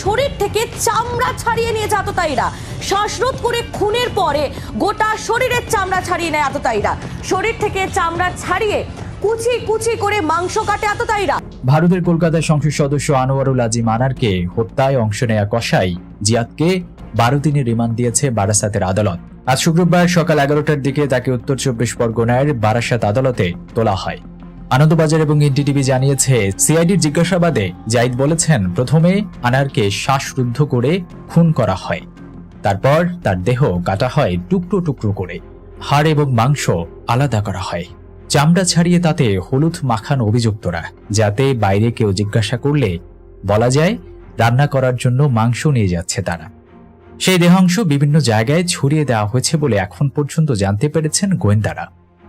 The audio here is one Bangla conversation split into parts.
শরীর থেকে চামড়া ছাড়িয়ে নিয়ে যায় আততায়ীরা। শ্বাসরোধ করে খুনের পরে গোটা শরীরের চামড়া ছাড়িয়ে নেয় আততায়ীরা। শরীর থেকে চামড়া ছাড়িয়ে কুচি কুচি করে মাংস কাটে আততায়ীরা। ভারতের কলকাতার সংসদ সদস্য আনোয়ারুল আজিম আনারকে হত্যায় অংশ নেয়া কসাই জিয়াদকে 12 দিনের রিমান্ড দিয়েছে বারাসাতের আদালত। আজ শুক্রবার সকাল 11টার দিকে তাকে উত্তর 24 পরগনার বারাসাত আদালতে তোলা হয়। আনন্দবাজার এবং এনডিটিভি জানিয়েছে, সিআইডির জিজ্ঞাসাবাদে জাহিদ বলেছেন, প্রথমে আনারকে শ্বাসরুদ্ধ করে খুন করা হয়, তারপর তার দেহ কাটা হয় টুকরো টুকরো করে, হাড় এবং মাংস আলাদা করা হয়, চামড়া ছাড়িয়ে তাতে হলুদ মাখান অভিযুক্তরা, যাতে বাইরে কেউ জিজ্ঞাসা করলে বলা যায় রান্না করার জন্য মাংস নিয়ে যাচ্ছে তারা। সেই দেহাংশ বিভিন্ন জায়গায় ছড়িয়ে দেওয়া হয়েছে বলে এখন পর্যন্ত জানতে পেরেছেন গোয়েন্দারা।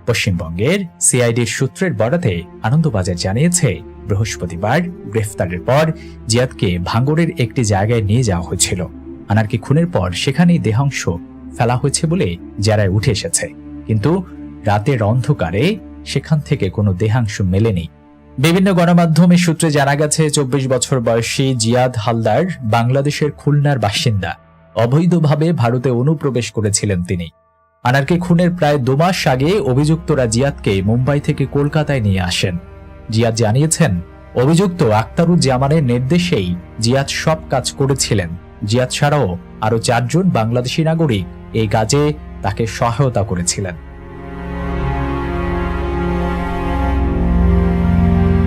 পশ্চিমবঙ্গের সিআইডির সূত্রের বরাতে আনন্দবাজার জানিয়েছে, বৃহস্পতিবার গ্রেফতারের পর জিয়াদকে ভাঙড়ের একটি জায়গায় নিয়ে যাওয়া হয়েছিল। আনারকে খুনের পর সেখানেই দেহাংশ ফেলা হয়েছে বলে যারা উঠে এসেছে, কিন্তু রাতের অন্ধকারে সেখান থেকে কোনো দেহাংশ মেলেনি। বিভিন্ন গণমাধ্যমের সূত্রে জানা গেছে, 24 বছর বয়সী জিয়াদ হালদার বাংলাদেশের খুলনার বাসিন্দা। অবৈধভাবে ভারতে অনুপ্রবেশ করেছিলেন তিনি। আনারকে খুনের প্রায় 2 মাস আগে অভিযুক্তরা জিয়াদকে মুম্বাই থেকে কলকাতায় নিয়ে আসেন। জিয়াদ জানিয়েছেন, অভিযুক্ত আখতারুজ্জামানের নির্দেশেই জিয়াদ সব কাজ করেছিলেন। জিয়াদ ছাড়াও আরো 4 জন বাংলাদেশি নাগরিক এই কাজে তাকে সহায়তা করেছিলেন।